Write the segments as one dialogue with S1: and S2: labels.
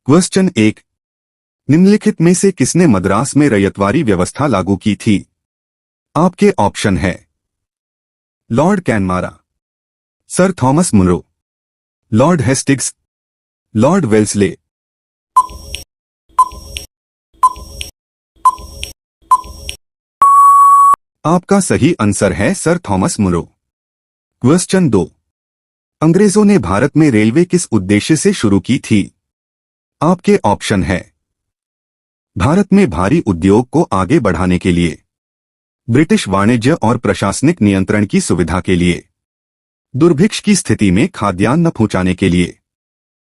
S1: Question 1। निम्नलिखित में से किसने मद्रास में रैयतवारी व्यवस्था लागू की थी? आपके ऑप्शन है लॉर्ड कैनमारा, sir Thomas Munro, Lord Hastings, Lord Wellesley. आपका सही आंसर है सर थॉमस मुनरो। क्वेश्चन 2। अंग्रेजों ने भारत में रेलवे किस उद्देश्य से शुरू की थी? आपके ऑप्शन है भारत में भारी उद्योग को आगे बढ़ाने के लिए, ब्रिटिश वाणिज्य और प्रशासनिक नियंत्रण की सुविधा के लिए, दुर्भिक्ष की स्थिति में खाद्यान्न पहुंचाने के लिए,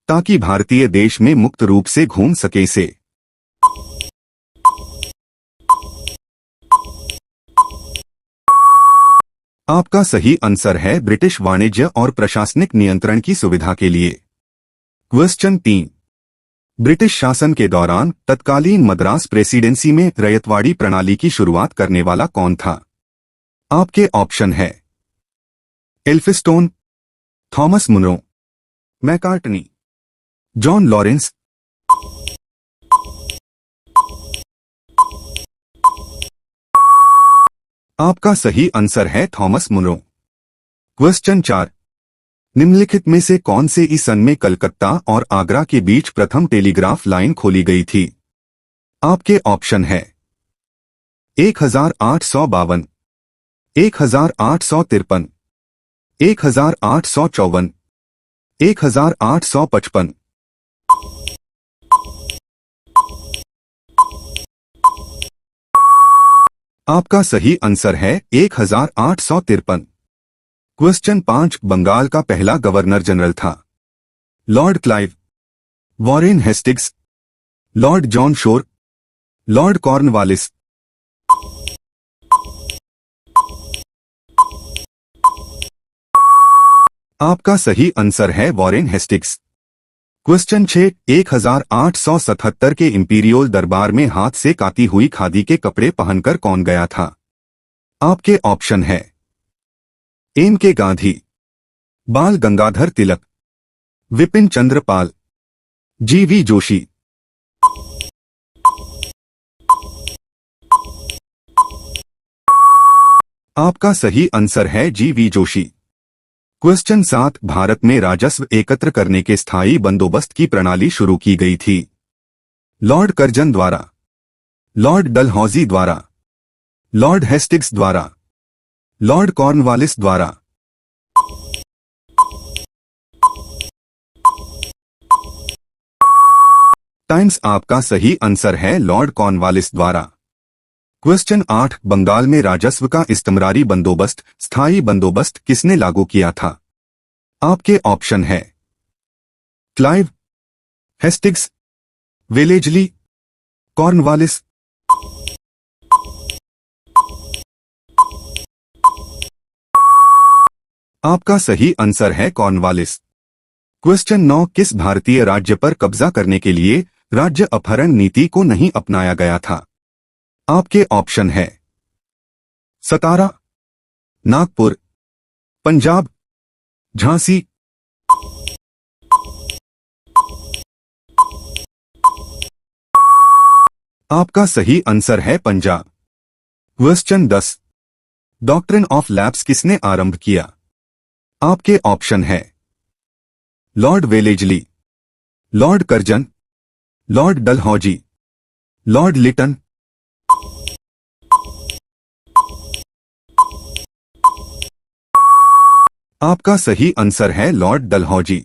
S1: ताकि भारतीय देश में मुक्त रूप से घूम सके से। आपका सही आंसर है ब्रिटिश वाणिज्य और प्रशासनिक नियंत्रण की सुविधा के लिए। क्वेश्चन 3। ब्रिटिश शासन के दौरान तत्कालीन मद्रास प्रेसिडेंसी में रैयतवाड़ी प्रणाली की शुरुआत करने वाला कौन था? आपके ऑप्शन है Elphinstone, Thomas Munro, Macartney, John Lawrence. आपका सही आंसर है थॉमस मुनरो। क्वेश्चन 4। निम्नलिखित में से कौन से सन में कलकत्ता और आगरा के बीच प्रथम टेलीग्राफ लाइन खोली गई थी? आपके ऑप्शन है 1852, 1853, 1854, 1855। आपका सही आंसर है 1853। क्वेश्चन 5। बंगाल का पहला गवर्नर जनरल था Lord Clive, Warren Hastings, Lord John Shore, Lord Cornwallis. आपका सही आंसर है वॉरेन हेस्टिंग्स। क्वेश्चन 6। 1877 के इंपीरियल दरबार में हाथ से काती हुई खादी के कपड़े पहनकर कौन गया था? आपके ऑप्शन है एम के गांधी, बाल गंगाधर तिलक, विपिन चंद्र पाल, जी.वी. जोशी। आपका सही आंसर है जी.वी. जोशी। क्वेश्चन 7। भारत में राजस्व एकत्र करने के स्थायी बंदोबस्त की प्रणाली शुरू की गई थी लॉर्ड कर्जन द्वारा, लॉर्ड डलहौजी द्वारा, लॉर्ड हेस्टिंग्स द्वारा, लॉर्ड कॉर्नवालिस द्वारा। टाइम्स आपका सही आंसर है लॉर्ड कॉर्नवालिस द्वारा। क्वेश्चन 8। बंगाल में राजस्व का इस्तेमरारी बंदोबस्त, स्थायी बंदोबस्त किसने लागू किया था? आपके ऑप्शन है क्लाइव, हेस्टिंग्स, वेलेजली, कॉर्नवालिस। आपका सही आंसर है कॉर्नवालिस। क्वेश्चन 9। किस भारतीय राज्य पर कब्जा करने के लिए राज्य अपहरण नीति को नहीं अपनाया गया था? आपके ऑप्शन है सतारा, नागपुर, पंजाब, झांसी। आपका सही आंसर है Punjab. Question 10। Doctrine of lapse किसने आरंभ किया? आपके ऑप्शन है Lord Wellesley, Lord Curzon, Lord Dalhousie, Lord Lytton. आपका सही आंसर है Lord Dalhousie.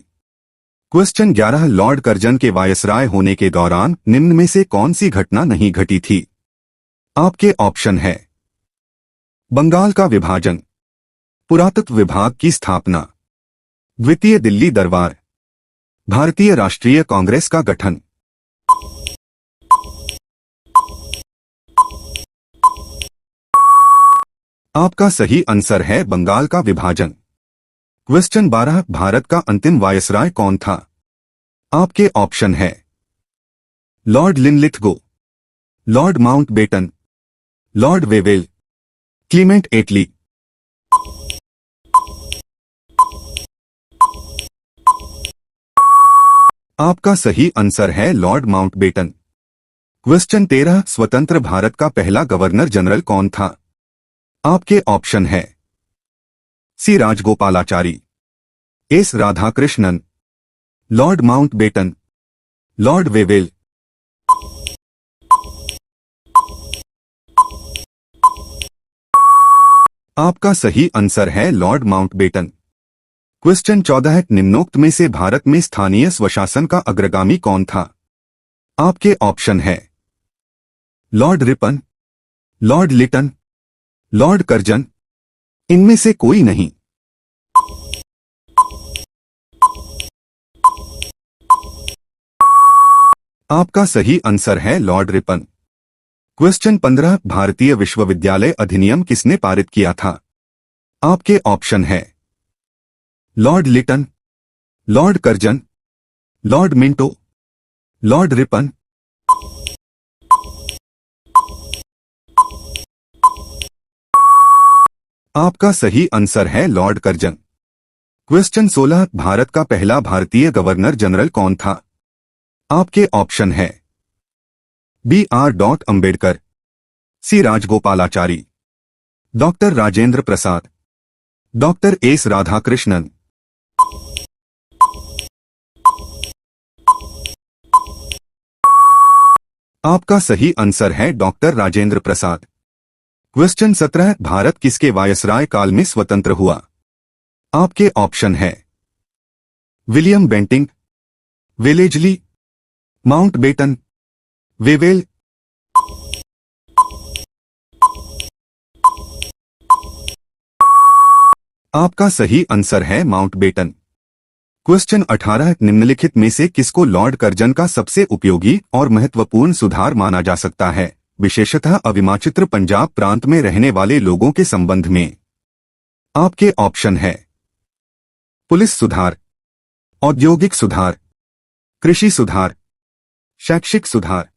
S1: Question 11। Lord Curzon के वायसराय होने के दौरान निम्न में से कौन सी घटना नहीं घटी थी? आपके ऑप्शन है बंगाल का विभाजन, पुरातत्व विभाग की स्थापना, द्वितीय दिल्ली दरबार, भारतीय राष्ट्रीय कांग्रेस का गठन। आपका सही आंसर है बंगाल का विभाजन। क्वेश्चन 12। भारत का अंतिम वायसराय कौन था? आपके ऑप्शन है Lord Linlithgow, Lord Mountbatten, Lord Wavell, Clement Attlee. आपका सही आंसर है लॉर्ड माउंटबेटन। क्वेश्चन 13, स्वतंत्र भारत का पहला गवर्नर जनरल कौन था? आपके ऑप्शन है C Rajagopalachari, S Radhakrishnan, Lord Mountbatten, Lord Wavell. आपका सही आंसर है लॉर्ड माउंटबेटन। क्वेश्चन 14, निम्नोक्त में से भारत में स्थानीय स्वशासन का अग्रगामी कौन था? आपके ऑप्शन है Lord Ripon, Lord Lytton, Lord Curzon, इनमें से कोई नहीं। आपका सही आंसर है लॉर्ड रिपन। क्वेश्चन 15, भारतीय विश्वविद्यालय अधिनियम किसने पारित किया था? आपके ऑप्शन है Lord Lytton, Lord Curzon, Lord Minto, Lord Ripon. आपका सही आंसर है लॉर्ड कर्जन। क्वेश्चन 16, भारत का पहला भारतीय गवर्नर जनरल कौन था? आपके ऑप्शन है B.R. Ambedkar, C Rajagopalachari, doctor Rajendra Prasad, doctor S Radhakrishnan. आपका सही आंसर है डॉक्टर राजेंद्र प्रसाद। क्वेश्चन 17, भारत किसके वायसराय काल में स्वतंत्र हुआ? आपके ऑप्शन है William Bentinck, Wellesley, Mountbatten, Wavell. आपका सही आंसर है माउंटबेटन। क्वेश्चन 18, निम्नलिखित में से किसको लॉर्ड कर्जन का सबसे उपयोगी और महत्वपूर्ण सुधार माना जा सकता है, विशेषतः अविमाचित्र पंजाब प्रांत में रहने वाले लोगों के संबंध में? आपके ऑप्शन है पुलिस सुधार, औद्योगिक सुधार, कृषि सुधार, शैक्षिक सुधार।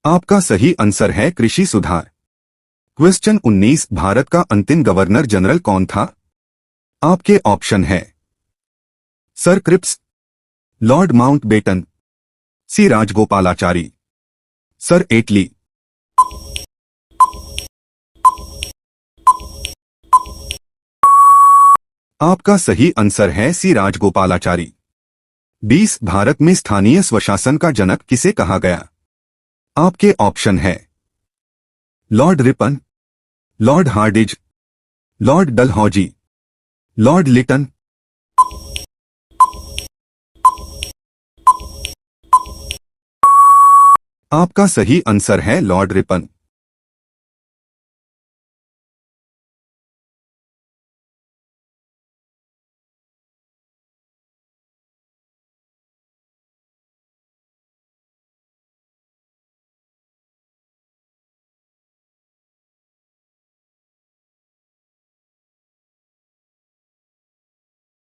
S1: आपका सही आंसर है कृषि सुधार। क्वेश्चन 19, भारत का अंतिम गवर्नर जनरल कौन था? आपके ऑप्शन है सर क्रिप्स, लॉर्ड माउंटबेटन, सी राजगोपालाचारी, सर एटली। आपका सही आंसर है सी राजगोपालाचारी। 20, भारत में स्थानीय स्वशासन का जनक किसे कहा गया? आपके ऑप्शन है Lord Ripon, Lord Hardinge, Lord Dalhousie, Lord Lytton. आपका सही आंसर है लॉर्ड रिपन।